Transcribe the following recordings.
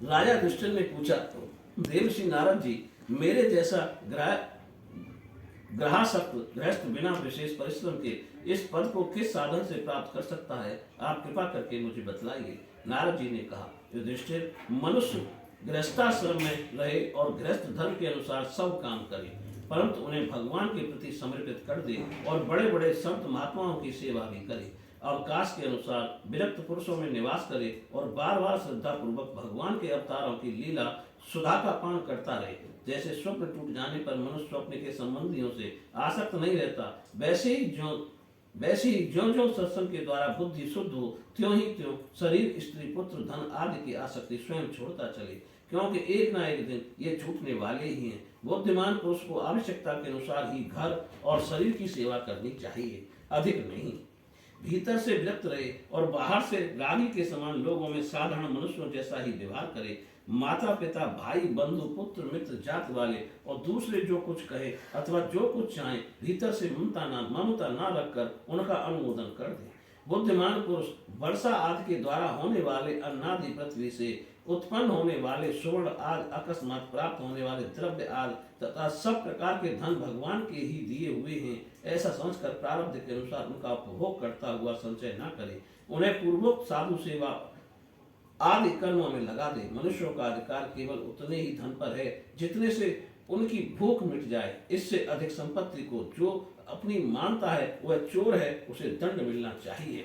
राजा युधिष्ठिर ने पूछा, देवर्षि नारद जी, मेरे जैसा ग्रहासक्त गृहस्थ बिना विशेष परिश्रम के इस पद को किस साधन से प्राप्त कर सकता है? आप कृपा करके मुझे बतलाइए। नारद जी ने कहा, युधिष्ठिर, मनुष्य गृहस्थाश्रम में रहे और गृहस्थ धर्म के अनुसार सब काम करे, परंतु उन्हें भगवान के प्रति समर्पित कर दे और बड़े बड़े संत महात्माओं की सेवा भी करे, अवकाश के अनुसार विरक्त पुरुषों में निवास करे और बार बार श्रद्धा पूर्वक भगवान के अवतारों की लीला सुधा का पान करता रहे। जैसे स्वप्न टूट जाने पर मनुष्य स्वप्न के संबंधियों से आसक्त नहीं रहता, वैसे ही ज्यों ज्यों सत्संग के द्वारा बुद्धि शुद्ध हो, त्यों ही त्यों शरीर, स्त्री, पुत्र, धन आदि की आसक्ति स्वयं छोड़ता चले, क्योंकि एक ना एक दिन ये छूटने वाले ही हैं। बुद्धिमान पुरुष को आवश्यकता के अनुसार ही घर और शरीर की सेवा करनी चाहिए, अधिक नहीं। भीतर से विरक्त रहे और बाहर से रागी के समान लोगों में साधारण मनुष्यों जैसा ही व्यवहार करे। माता पिता, भाई, बंधु, पुत्र, मित्र, जात वाले और दूसरे जो कुछ कहे अथवा जो कुछ चाहे, भीतर से ममता ना रखकर उनका अनुमोदन कर दे। बुद्धिमान पुरुष वर्षा आदि के द्वारा होने वाले अन्नादि पृथ्वी से उत्पन्न होने वाले सुवर्ण आदि, अकस्मात प्राप्त होने वाले द्रव्य आदि तथा सब प्रकार के धन भगवान के ही दिए हुए हैं, ऐसा समझकर प्रारब्ध के अनुसार उनका उपभोग करता हुआ संचय न करे। उन्हें पूर्वोक्त साधु सेवा आदि कर्मों में लगा दे। मनुष्यों का अधिकार केवल उतने ही धन पर है जितने से उनकी भूख मिट जाए। इससे अधिक संपत्ति को जो अपनी मानता है वह चोर है, उसे दंड मिलना चाहिए।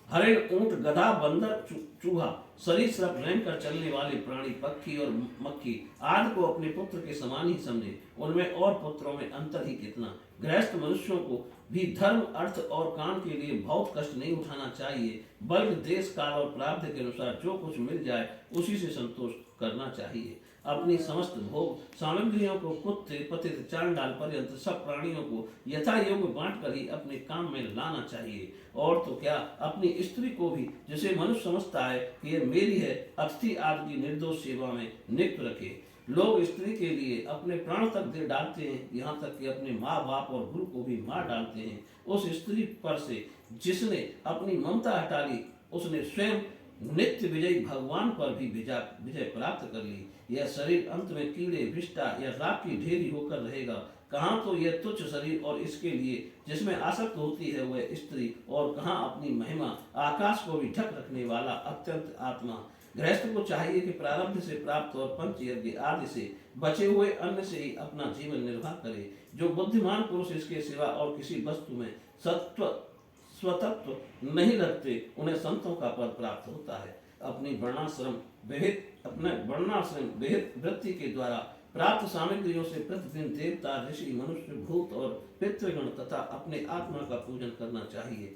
हरिण, ऊंट, गधा, बंदर, चूहा, सरीसृप, रेंगकर चलने वाले प्राणी, पक्षी और मक्खी आदि को अपने पुत्र के समान ही समझे। उनमें और पुत्रों में अंतर ही कितना। गृहस्थ मनुष्यों को भी धर्म, अर्थ और काम के लिए बहुत कष्ट नहीं उठाना चाहिए, बल्कि देश काल और प्रारब्ध के अनुसार जो कुछ मिल जाए उसी से संतोष करना चाहिए। अपनी समस्त भोग सामग्रियों को कुत्ते, पतित, चांडाल पर्यंत सब प्राणियों को यथा योग्य बांट कर ही अपने काम में लाना चाहिए। और तो क्या, अपनी स्त्री को भी, जिसे मनुष्य समझता है कि यह मेरी है, अतिथि आदि की निर्दोष सेवा में नियुक्त रखे। लोग स्त्री के लिए अपने प्राण तक दे डालते हैं, यहाँ तक कि अपने माँ बाप और गुरु को भी मार डालते हैं। उस स्त्री पर से जिसने अपनी ममता हटा ली, उसने स्वयं नित्य विजयी भगवान पर भी विजय प्राप्त कर ली। यह शरीर अंत में कीड़े, विष्टा या राख की ढेरी होकर रहेगा। कहाँ तो यह तुच्छ शरीर और इसके लिए जिसमें आसक्त होती है वह स्त्री, और कहाँ अपनी महिमा, आकाश को भी ढक रखने वाला अत्यंत आत्मा। गृहस्थ को चाहिए कि प्रारब्ध से प्राप्त और पंच यज्ञ आदि से बचे हुए अन्न से ही अपना जीवन निर्वाह करे। जो बुद्धिमान पुरुष इसके सिवा और किसी वस्तु में स्वतत्व नहीं रखते, उन्हें संतों का पद प्राप्त होता है। अपनी वर्णाश्रम विहित वृत्ति के द्वारा प्राप्त सामग्रियों से प्रतिदिन देवता, ऋषि, मनुष्य, भूत और पितृगण तथा अपने आत्मा का पूजन करना चाहिए।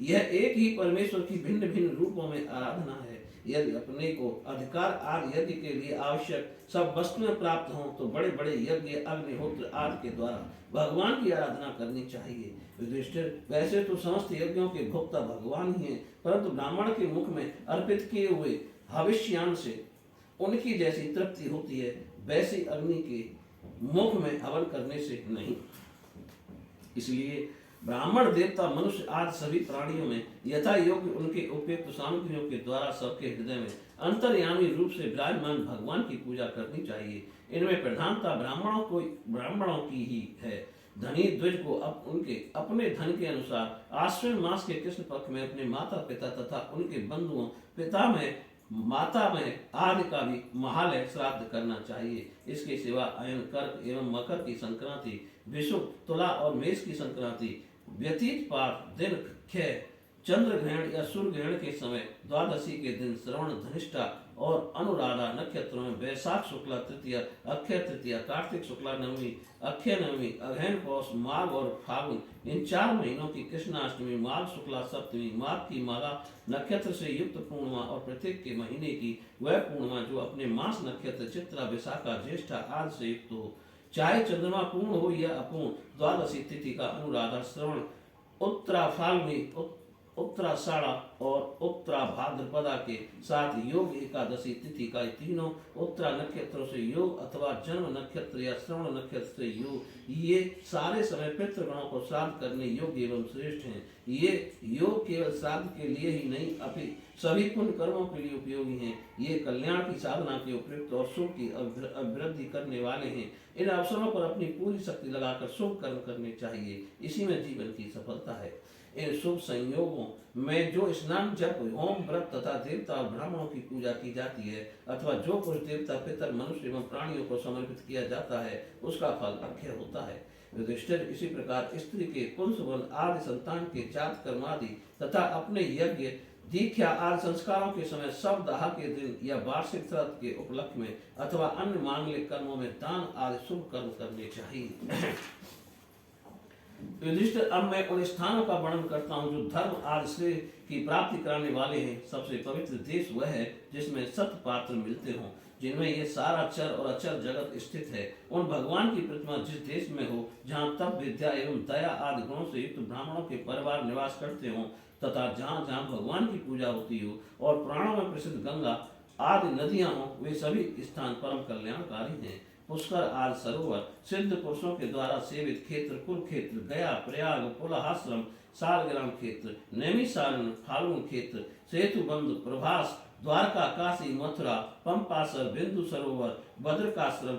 यह एक ही परमेश्वर की भिन्न भिन्न रूपों में आराधना है। यदि अपने को अधिकार आदि यज्ञ के लिए आवश्यक सब वस्तुएं प्राप्त हों तो बड़े बड़े यज्ञ, अग्निहोत्र आदि के द्वारा भगवान की आराधना करनी चाहिए। युधिष्ठिर, वैसे तो समस्त यज्ञों के भोक्ता भगवान ही हैं, परंतु ब्राह्मण के मुख में अर्पित किए हुए हविष्यान से उनकी जैसी तृप्ति होती है, वैसी अग्नि के मुख में हवन करने से नहीं। इसलिए ब्राह्मण, देवता, मनुष्य आदि सभी प्राणियों में यथा योग्य उनके उपयुक्त सामग्रियों के द्वारा सबके हृदय में अंतर्यामी रूप से विराजमान भगवान की पूजा करनी चाहिए। इनमें प्रधानता ब्राह्मणों की ही है। धनी द्विज को उनके अपने धन के अनुसार आश्विन मास के कृष्ण पक्ष में अपने माता पिता तथा उनके बंधुओं, पिता में, माता में आदि का भी महालय श्राद्ध करना चाहिए। इसके सिवा अयन, कर्क एवं मकर की संक्रांति, विषुव, तुला और मेष की संक्रांति, व्यतीत पाठ दिन, क्षय, चंद्र ग्रहण या सूर्य ग्रहण के समय, द्वादशी के दिन, श्रवण, धनिष्ठा और अनुराधा नक्षत्रों में, वैशाख शुक्ला तृतीया, अक्षय तृतीया, कार्तिक शुक्ला नवमी, अक्षय नवमी, अगहन पौष, माघ और फागुन, इन 4 महीनों की कृष्णाष्टमी, माघ शुक्ला सप्तमी, माघ की माला नक्षत्र से युक्त पूर्णिमा और प्रत्येक के महीने की वह पूर्णिमा जो अपने मास नक्षत्र चित्रा, विशाखा, ज्येष्ठा आदि से युक्त हो, चाहे चंद्रमा पूर्ण हो या अपूर्ण। द्वादशी तिथि का अनुराधा, श्रवण, उत्तरा फाल्गुनी, उत्तराषाढ़ा और उत्तरा भाद्रपदा के साथ योग एकादशी तिथि का तीनों उत्तरा नक्षत्रों से योग अथवा जन्म नक्षत्र या श्रवण नक्षत्र से योग ये सारे समय पितृगणों को श्राद्ध करने योग्य एवं श्रेष्ठ हैं। ये योग केवल श्राद्ध के लिए ही नहीं अपितु सभी पुण्य कर्मों के लिए उपयोगी हैं। ये कल्याण की साधना के उपयुक्त और सुख की अभिवृद्धि करने वाले हैं। इन अवसरों पर अपनी पूरी शक्ति लगाकर शुभ कर्म करने चाहिए, इसी में जीवन की सफलता है। इन शुभ संयोगों में जो स्नान, जप, होम, व्रत तथा देवता और ब्राह्मणों की पूजा की जाती है अथवा जो कुछ देवता, पितर, मनुष्य एवं प्राणियों को समर्पित किया जाता है उसका फल अक्षय होता है। युधिष्ठिर, इसी प्रकार स्त्री के कुंसवन आदि संतान के जात कर्म आदि तथा अपने यज्ञ, दीक्षा आदि संस्कारों के समय, शवदाह के दिन या वार्षिक श्राद्ध के उपलक्ष्य में अथवा अन्य मांगलिक कर्मों में दान आदि शुभ कर्म करने चाहिए। युधिष्ठिर, अब मैं उन स्थानों का वर्णन करता हूँ जो धर्म आदि श्रेय की प्राप्ति कराने वाले हैं। सबसे पवित्र देश वह है जिसमें सत पात्र मिलते हों, जिनमें ये सारा चर और अचर जगत स्थित है। उन भगवान की प्रतिमा जिस देश में हो, जहाँ तप, विद्या एवं दया आदि गुणों से युक्त ब्राह्मणों के परिवार निवास करते हों तथा जहाँ जहाँ भगवान की पूजा होती हो और पुराणों में प्रसिद्ध गंगा आदि नदियां हों, वे सभी स्थान परम कल्याणकारी हैं। पुष्कर आदि सरोवर, सिद्ध पुरुषों के द्वारा सेवित क्षेत्र, कुरुक्षेत्र, गया, प्रयाग, पुलहाश्रम, सालग्राम क्षेत्र, नैमिषारण्य, फाल्गुन क्षेत्र, सेतुबंध, प्रभास, द्वारका, काशी, मथुरा, पंपासर, बिंदु सरोवर, बद्रकाश्रम,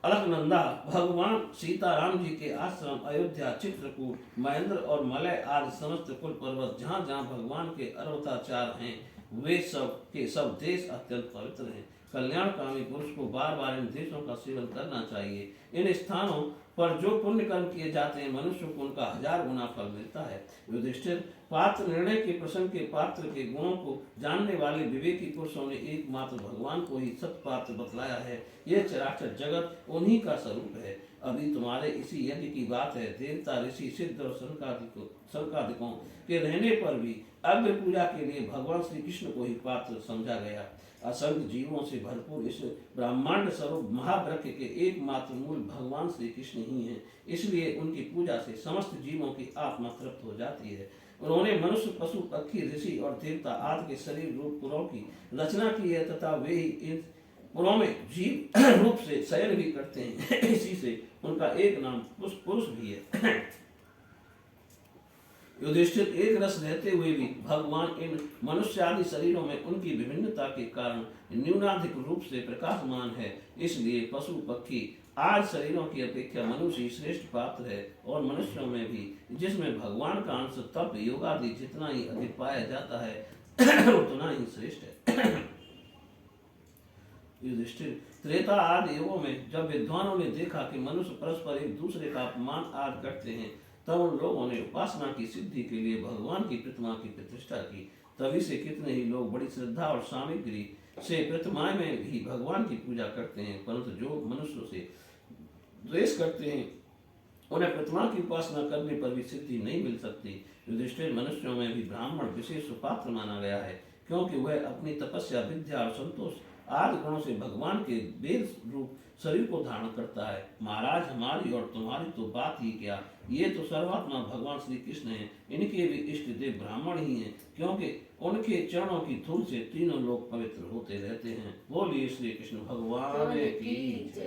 अलकनंदा, भगवान सीताराम जी के आश्रम, अयोध्या, चित्रकूट, महेंद्र और मलय आदि समस्त कुल पर्वत, जहाँ जहाँ भगवान के अवतार हैं, वे सब के सब देश अत्यंत पवित्र हैं। कल्याणकामी पुरुष को बार बार इन देशों का सेवन करना चाहिए। इन स्थानों पर जो पुण्य कर्म किए जाते हैं, मनुष्य को उनका 1000 गुना फल मिलता है। युधिष्ठिर, पात्र निर्णय के प्रसंग के पात्र के गुणों को जानने वाले विवेकी पुरुषों ने एकमात्र भगवान को ही सत्पात्र बतलाया है। यह चराचर जगत उन्हीं का स्वरूप है। अभी तुम्हारे इसी यज्ञ की बात है। देवता, ऋषि, सिद्ध और संकादिकों के रहने पर भी अग्नि पूजा के लिए भगवान श्री कृष्ण को ही पात्र समझा गया। असंख्य जीवों से भरपूर इस ब्रह्मांड स्वरूप महावृक्ष के एकमात्र मूल भगवान श्री कृष्ण ही हैं। इसलिए उनकी पूजा से समस्त जीवों की आत्मा तृप्त हो जाती है। उन्होंने मनुष्य, पशु, पक्षी, ऋषि और देवता आदि के शरीर रूप पुरों की रचना की है तथा वे ही इन पुरों में जीव रूप से शयन भी करते हैं। इसी से उनका एक नाम पुरुष भी है। युधिष्ठिर, एक रस रहते हुए भी भगवान इन मनुष्य आदि शरीरों में उनकी विभिन्नता के कारण न्यूनाधिक रूप से प्रकाशमान है। इसलिए पशु, पक्षी आदि शरीरों की अपेक्षा मनुष्य ही श्रेष्ठ पात्र है। और मनुष्यों में भी, जिसमें भगवान का अंश, तप, योग आदि जितना ही अधिक पाया जाता है उतना ही श्रेष्ठ है। युधिष्ठिर, त्रेता आदि युगों में जब विद्वानों ने देखा कि मनुष्य परस्पर एक दूसरे का अपमान आदि करते हैं, तब उन लोगों ने उपासना की सिद्धि के लिए भगवान की प्रतिमा की प्रतिष्ठा की। तभी से कितने ही लोग बड़ी श्रद्धा और सामग्री से प्रतिमाएं में भी भगवान की पूजा करते हैं, परंतु जो मनुष्यों से द्वेष करते हैं उन्हें प्रतिमा की उपासना करने पर भी सिद्धि नहीं मिल सकती। युधिष्ठिर, मनुष्यों में भी ब्राह्मण विशेष सुपात्र माना गया है, क्योंकि वह अपनी तपस्या, विद्या और संतोष आदि गुणों से भगवान के वेद रूप शरीर को धारण करता है। महाराज, हमारी और तुम्हारी तो बात ही क्या, ये तो सर्वात्मा भगवान श्री कृष्ण हैं। इनके भी इष्ट देव ब्राह्मण ही हैं, क्योंकि उनके चरणों की धूल से तीनों लोग पवित्र होते रहते हैं। बोलिए श्री कृष्ण भगवान की जय।